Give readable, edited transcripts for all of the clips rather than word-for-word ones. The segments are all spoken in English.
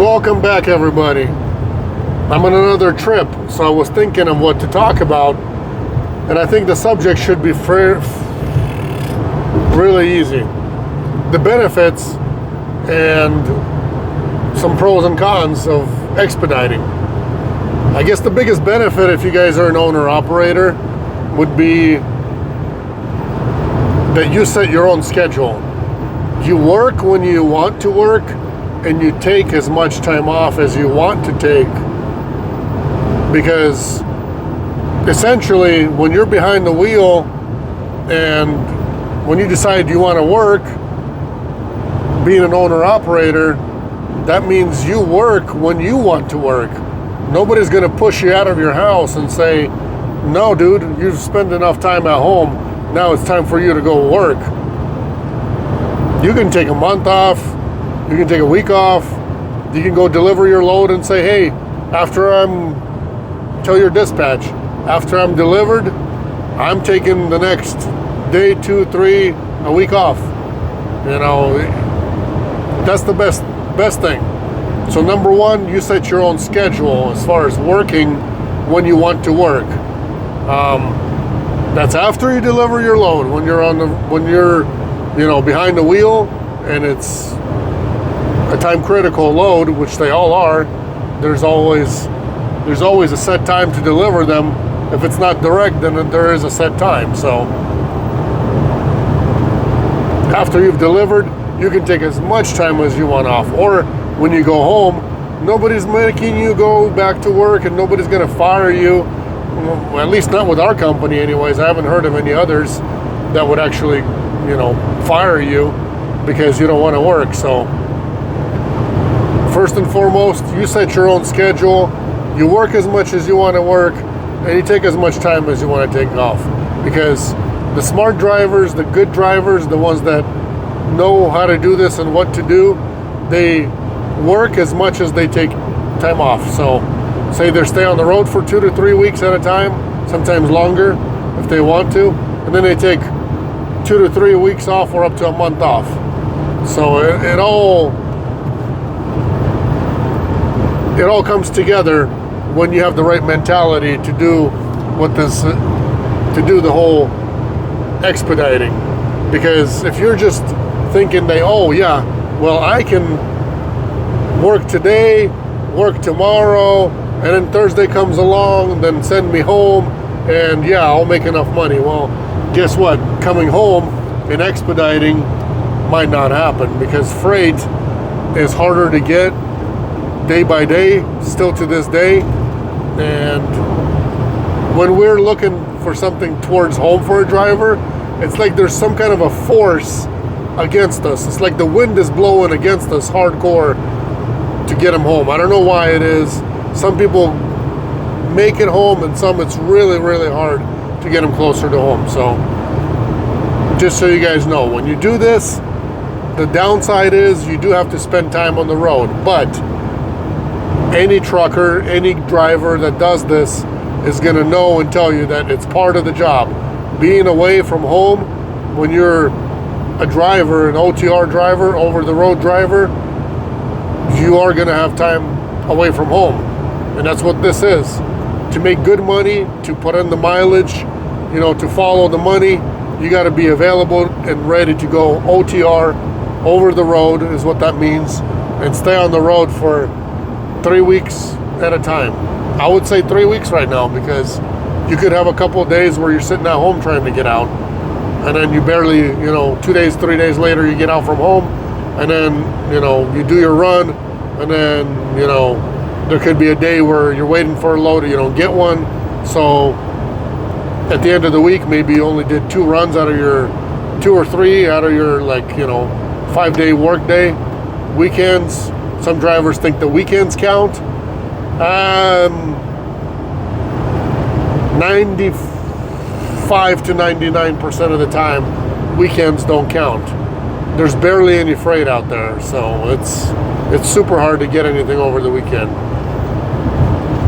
Welcome back, everybody. I'm on another trip, so I was thinking of what to talk about, and I think the subject should be really easy. The benefits and some pros and cons of expediting. I guess the biggest benefit, if you guys are an owner-operator, would be that you set your own schedule. You work when you want to work, and you take as much time off as you want to take, because essentially when you're behind the wheel and when you decide you want to work, being an owner-operator, that means you work when you want to work. Nobody's going to push you out of your house and say, no dude, you've spent enough time at home, now it's time for you to go work. You can take a month off, you can take a week off, you can go deliver your load and say, hey, tell your dispatch, after I'm delivered, I'm taking the next day, 2, 3, a week off. You know, that's the best thing. So number one, you set your own schedule as far as working when you want to work. That's after you deliver your load. When you're behind the wheel and it's a time critical load, which they all are, there's always a set time to deliver them. If it's not direct, then there is a set time. So after you've delivered, you can take as much time as you want off. Or when you go home, nobody's making you go back to work and nobody's going to fire you. Well, at least not with our company anyways. I haven't heard of any others that would actually, fire you because you don't want to work. So first and foremost, you set your own schedule. You work as much as you want to work, and you take as much time as you want to take off. Because the smart drivers, the good drivers, the ones that know how to do this and what to do, they work as much as they take time off. So say they stay on the road for 2 to 3 weeks at a time, sometimes longer if they want to, and then they take 2 to 3 weeks off or up to a month off. So it all comes together when you have the right mentality to do the whole expediting. Because if you're just thinking I can work today, work tomorrow, and then Thursday comes along, then send me home, and I'll make enough money. Well, guess what? Coming home and expediting might not happen, because freight is harder to get day by day, still to this day. And when we're looking for something towards home for a driver, it's like there's some kind of a force against us. It's like the wind is blowing against us hardcore to get them home. I don't know why it is. Some people make it home, and some it's really, really hard to get them closer to home. So just so you guys know, when you do this, the downside is you do have to spend time on the road. But any trucker, any driver that does this is going to know and tell you that it's part of the job. Being away from home, when you're a driver, an OTR driver, over the road driver, you are going to have time away from home. And that's what this is. To make good money, to put in the mileage, to follow the money, you got to be available and ready to go OTR, over the road is what that means, and stay on the road for 3 weeks at a time. I would say 3 weeks right now, because you could have a couple of days where you're sitting at home trying to get out, and then you barely, 2 days, 3 days later, you get out from home, and then, you do your run, and then, there could be a day where you're waiting for a load, you don't get one. So at the end of the week, maybe you only did 2 runs out of your 2 or 3 out of your 5-day work day. Weekends, some drivers think the weekends count. 95 to 99% of the time, weekends don't count. There's barely any freight out there, so it's super hard to get anything over the weekend.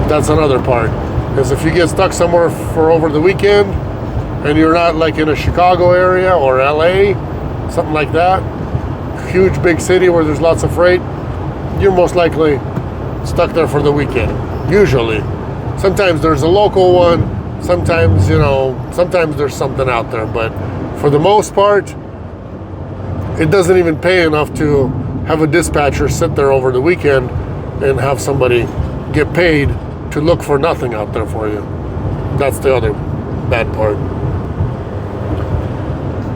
That's another part, is if you get stuck somewhere for over the weekend and you're not in a Chicago area or LA, something like that, huge big city where there's lots of freight, you're most likely stuck there for the weekend. Usually. Sometimes there's a local one. Sometimes, sometimes there's something out there. But for the most part, it doesn't even pay enough to have a dispatcher sit there over the weekend and have somebody get paid to look for nothing out there for you. That's the other bad part.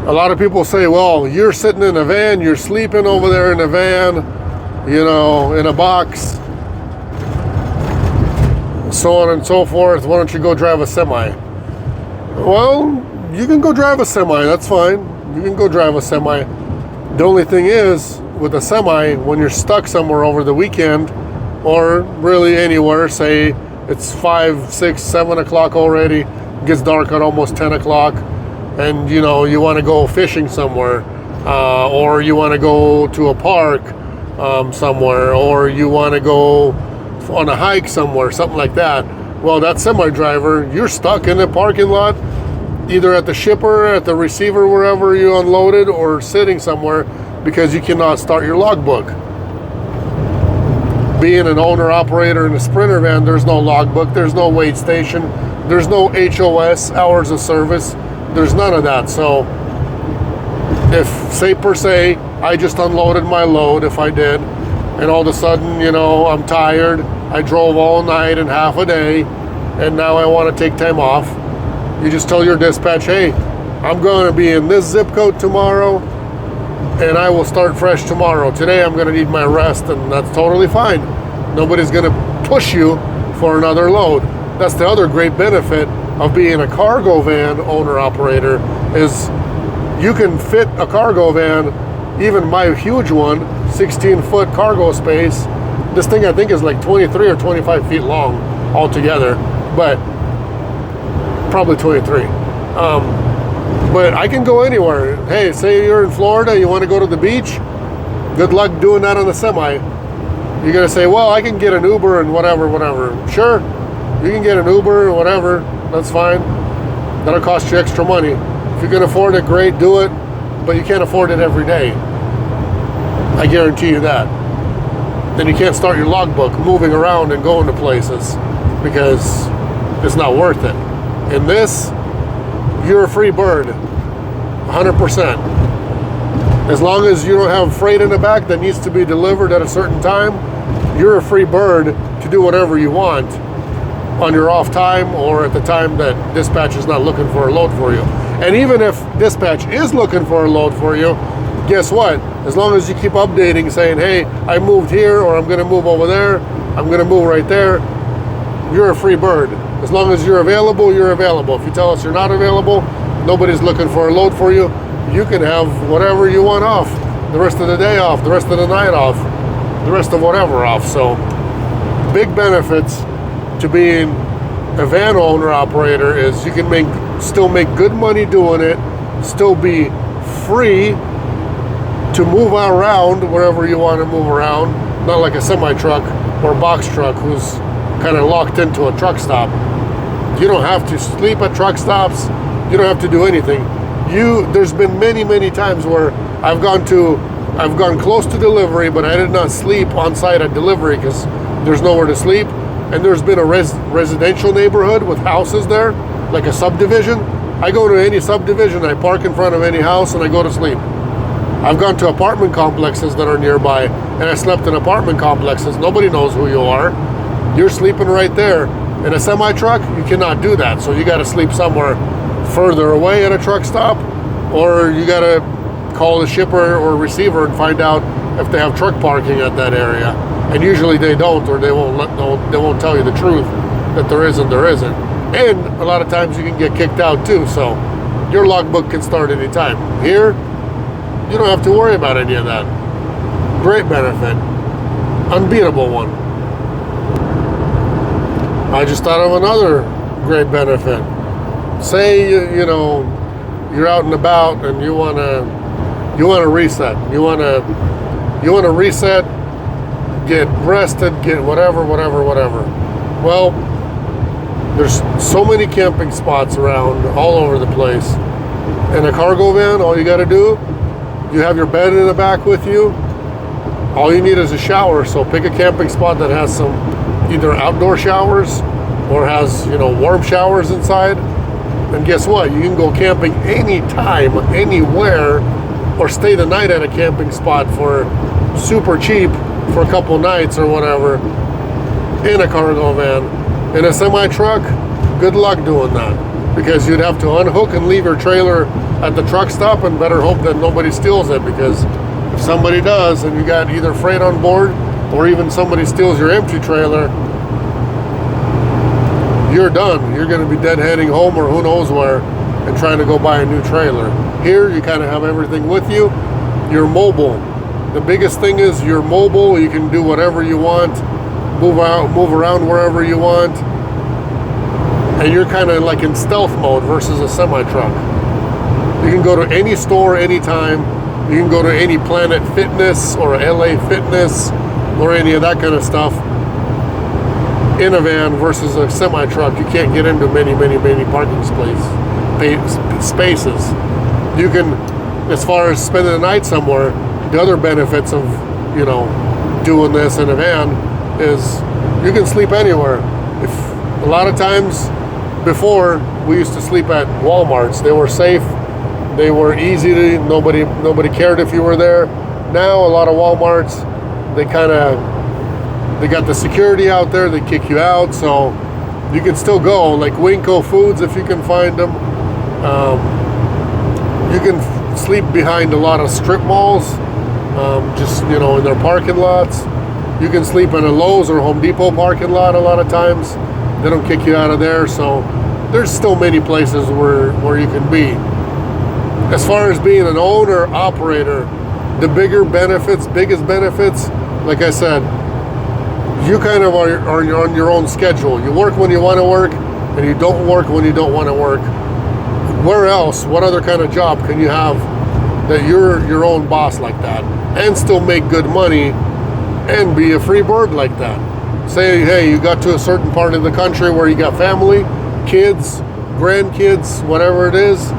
A lot of people say, well, you're sitting in a van, you're sleeping over there in a van, in a box, so on and so forth. Why don't you go drive a semi? Well, you can go drive a semi, that's fine. You can go drive a semi. The only thing is, with a semi, when you're stuck somewhere over the weekend, or really anywhere, say it's 5, 6, 7 o'clock already, it gets dark at almost 10 o'clock, and you want to go fishing somewhere, or you want to go to a park somewhere, or you want to go on a hike somewhere, something like that. Well, that semi driver, you're stuck in the parking lot, either at the shipper, at the receiver, wherever you unloaded, or sitting somewhere because you cannot start your logbook. Being an owner operator in a Sprinter van, there's no logbook, there's no wait station, there's no HOS, hours of service, there's none of that. So if, say per se, I just unloaded my load, if I did, and all of a sudden, I'm tired, I drove all night and half a day, and now I want to take time off, you just tell your dispatch, hey, I'm going to be in this zip code tomorrow, and I will start fresh tomorrow. Today I'm going to need my rest, and that's totally fine. Nobody's going to push you for another load. That's the other great benefit of being a cargo van owner-operator, is you can fit a cargo van, even my huge one, 16-foot cargo space. This thing I think is like 23 or 25 feet long altogether, but probably 23. But I can go anywhere. Hey, say you're in Florida, you want to go to the beach, good luck doing that on the semi. You're going to say, well, I can get an Uber and whatever. Sure, you can get an Uber or whatever, that's fine. That'll cost you extra money. If you can afford it, great, do it, but you can't afford it every day. I guarantee you that. Then you can't start your logbook moving around and going to places because it's not worth it. In this, you're a free bird, 100%. As long as you don't have freight in the back that needs to be delivered at a certain time, you're a free bird to do whatever you want on your off time or at the time that dispatch is not looking for a load for you. And even if dispatch is looking for a load for you, guess what? As long as you keep updating saying, hey, I moved here, or I'm going to move over there, I'm going to move right there, you're a free bird. As long as you're available, you're available. If you tell us you're not available, nobody's looking for a load for you, you can have whatever you want off. The rest of the day off, the rest of the night off, the rest of whatever off. So big benefits to being a van owner operator is you can still make good money doing it, still be free to move around wherever you want to move around, not like a semi-truck or box truck who's kind of locked into a truck stop. You don't have to sleep at truck stops. You don't have to do anything. There's been many times where I've gone close to delivery, but I did not sleep on site at delivery because there's nowhere to sleep. And there's been a residential neighborhood with houses there, like a subdivision. I go to any subdivision, I park in front of any house, and I go to sleep. I've gone to apartment complexes that are nearby, and I slept in apartment complexes. Nobody knows who you are. You're sleeping right there. In a semi-truck, you cannot do that. So you got to sleep somewhere further away at a truck stop, or you got to call the shipper or receiver and find out if they have truck parking at that area. And usually they don't, or they won't tell you the truth that there isn't. And a lot of times you can get kicked out too. So your logbook can start anytime. Here, you don't have to worry about any of that. Great benefit. Unbeatable one. I just thought of another great benefit. Say you're out and about and you want to reset. You want to reset, get rested, get whatever. Well, there's so many camping spots around all over the place. In a cargo van, all you got to do, you have your bed in the back with you. All you need is a shower. So pick a camping spot that has some either outdoor showers or has, warm showers inside. And guess what? You can go camping anytime, anywhere, or stay the night at a camping spot for super cheap for a couple nights or whatever in a cargo van. In a semi-truck, good luck doing that, because you'd have to unhook and leave your trailer at the truck stop and better hope that nobody steals it, because if somebody does and you got either freight on board or even somebody steals your empty trailer, you're done. You're going to be deadheading home or who knows where and trying to go buy a new trailer. Here, you kind of have everything with you. You're mobile. The biggest thing is you're mobile. You can do whatever you want, move around wherever you want, and you're kind of like in stealth mode versus a semi-truck. You can go to any store anytime. You can go to any Planet Fitness or LA Fitness or any of that kind of stuff in a van versus a semi-truck. You can't get into many parking spaces. You can, as far as spending the night somewhere, the other benefits of, doing this in a van is you can sleep anywhere. If a lot of times before, we used to sleep at Walmarts. They were safe. They were easy to, nobody cared if you were there. Now a lot of Walmarts, they got the security out there, they kick you out, so you can still go, like Winco Foods if you can find them. You can sleep behind a lot of strip malls, just, in their parking lots. You can sleep in a Lowe's or Home Depot parking lot a lot of times. They don't kick you out of there, so there's still many places where you can be. As far as being an owner, operator, the biggest benefits, like I said, you kind of are on your own schedule. You work when you want to work, and you don't work when you don't want to work. Where else, what other kind of job can you have that you're your own boss like that and still make good money and be a free bird like that? Say, hey, you got to a certain part of the country where you got family, kids, grandkids, whatever it is,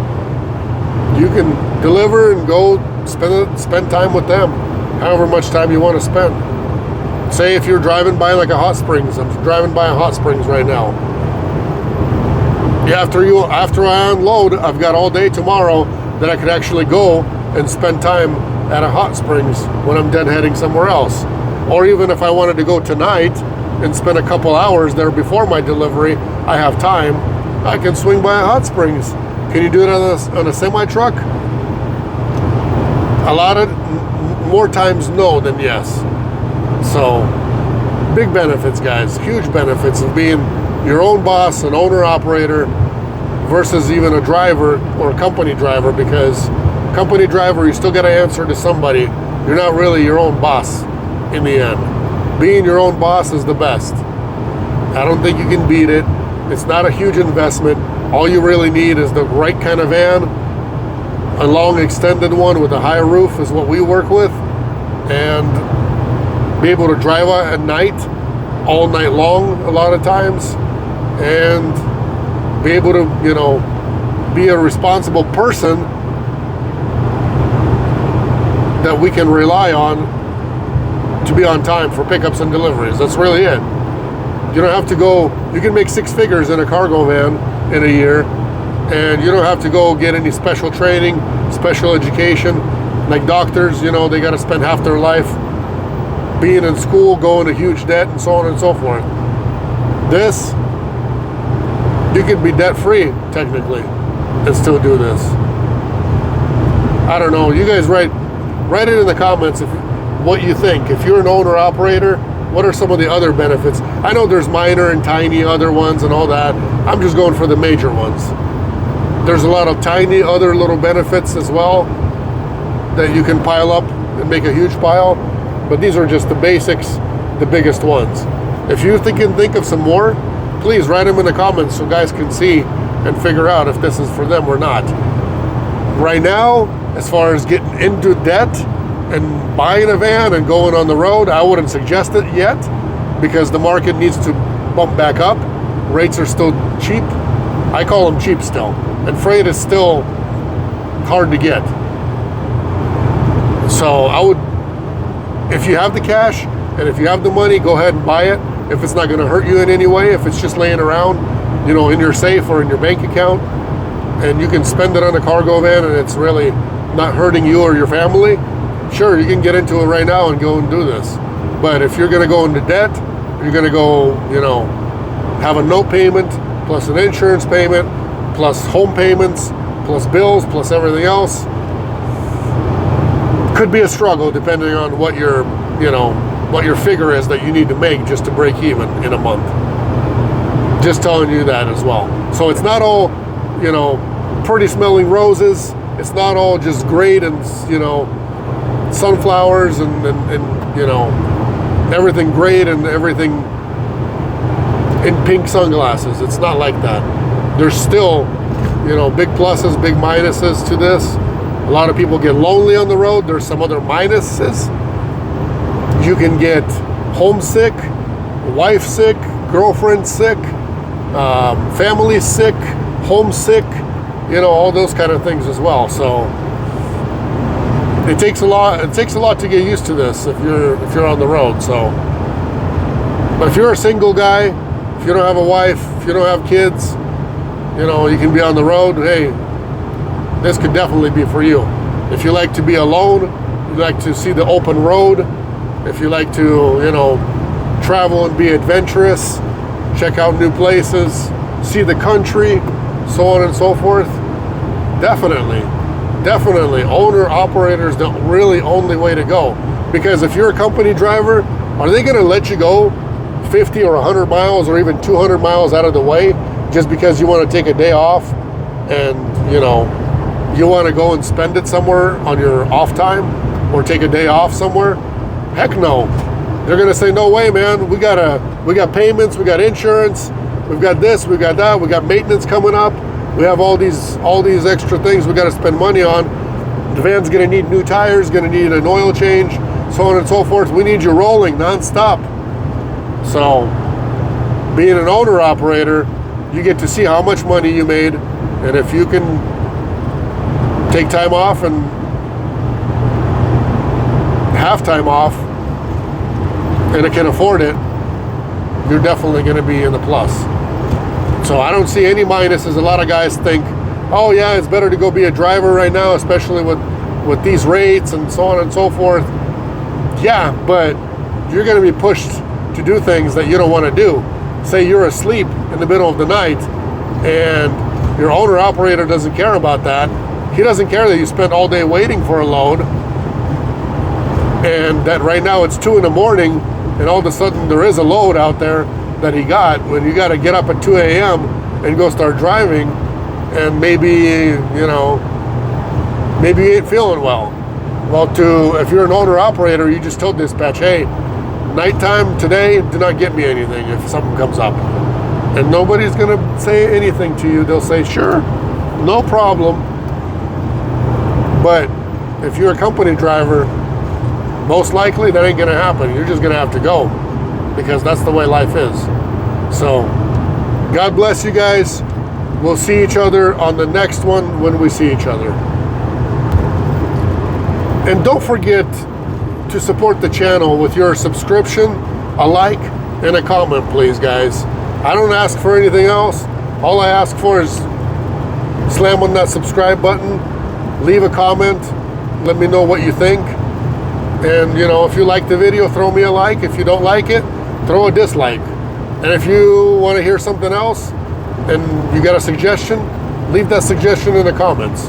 you can deliver and go spend time with them, however much time you want to spend. Say if you're driving by like a hot springs. I'm driving by a hot springs right now. After I unload, I've got all day tomorrow that I could actually go and spend time at a hot springs when I'm deadheading somewhere else. Or even if I wanted to go tonight and spend a couple hours there before my delivery, I have time, I can swing by a hot springs. Can you do it on a semi-truck? A lot of more times no than yes. So big benefits, guys, huge benefits of being your own boss, an owner operator versus even a driver or a company driver, because company driver, you still got to answer to somebody. You're not really your own boss in the end. Being your own boss is the best. I don't think you can beat it. It's not a huge investment. All you really need is the right kind of van. A long extended one with a high roof is what we work with, and be able to drive at night, all night long a lot of times, and be able to, be a responsible person that we can rely on to be on time for pickups and deliveries. That's really it. You don't have to go, you can make 6 figures in a cargo van in a year, and you don't have to go get any special training, special education. Like doctors, they got to spend half their life being in school, going to huge debt, and so on and so forth. This, you could be debt free technically and still do this. I don't know. You guys write it in the comments what you think. If you're an owner operator, what are some of the other benefits? I know there's minor and tiny other ones and all that. I'm just going for the major ones. There's a lot of tiny other little benefits as well that you can pile up and make a huge pile, but these are just the basics, the biggest ones. If you can think of some more, please write them in the comments so guys can see and figure out if this is for them or not. Right now, as far as getting into debt and buying a van and going on the road, I wouldn't suggest it yet, because the market needs to bump back up. Rates are still cheap. I call them cheap still. And freight is still hard to get. So I would if you have the cash and if you have the money, go ahead and buy it. If it's not going to hurt you in any way, if it's just laying around, you know, in your safe or in your bank account, and you can spend it on a cargo van and it's really not hurting you or your family, sure, you can get into it right now and go and do this. But if you're going to go into debt, you're going to go, you know, have a note payment plus an insurance payment plus home payments plus bills plus everything else, could be a struggle depending on what your, you know, what your figure is that you need to make just to break even in a month. Just telling you that as well. So it's not all, you know, pretty smelling roses. It's not all just great and, you know, sunflowers and you know, everything great and everything in pink sunglasses. It's not like that. There's still, you know, big pluses, big minuses to this. A lot of people get lonely on the road. There's some other minuses. You can get homesick, wife sick, girlfriend sick, family sick, homesick, you know, all those kind of things as well. So it takes a lot to get used to this if you're on the road. So, but if you're a single guy, if you don't have a wife, if you don't have kids, you know, you can be on the road. Hey, this could definitely be for you. If you like to be alone, you like to see the open road, if you like to, you know, travel and be adventurous, check out new places, see the country, so on and so forth, definitely owner-operators the really only way to go. Because if you're a company driver, are they going to let you go 50 or 100 miles or even 200 miles out of the way just because you want to take a day off and, you know, you want to go and spend it somewhere on your off time or take a day off somewhere? Heck no. They're going to say, no way, man. We got payments, we got insurance, we've got this, we got that, we got maintenance coming up. We have all these extra things we got to spend money on. The van's going to need new tires, going to need an oil change, so on and so forth. We need you rolling nonstop. So, being an owner-operator, you get to see how much money you made, and if you can take time off and have time off, and it can afford it, you're definitely going to be in the plus. So I don't see any minuses. A lot of guys think, oh yeah, it's better to go be a driver right now, especially with these rates and so on and so forth. Yeah, but you're going to be pushed to do things that you don't want to do. Say you're asleep in the middle of the night and your owner-operator doesn't care about that. He doesn't care that you spent all day waiting for a load and that right now it's 2 a.m. and all of a sudden there is a load out there that he got, when you got to get up at 2 a.m. and go start driving, and maybe, you know, maybe you ain't feeling well. Well, if you're an owner-operator, you just told dispatch, hey, nighttime today, do not get me anything if something comes up. And nobody's going to say anything to you. They'll say, sure, no problem. But if you're a company driver, most likely that ain't going to happen. You're just going to have to go, because that's the way life is. So, God bless you guys. We'll see each other on the next one when we see each other. And don't forget to support the channel with your subscription, a like, and a comment, please, guys. I don't ask for anything else. All I ask for is slam on that subscribe button, leave a comment, let me know what you think. And, you know, if you like the video, throw me a like. If you don't like it, throw a dislike. And if you want to hear something else and you got a suggestion, leave that suggestion in the comments.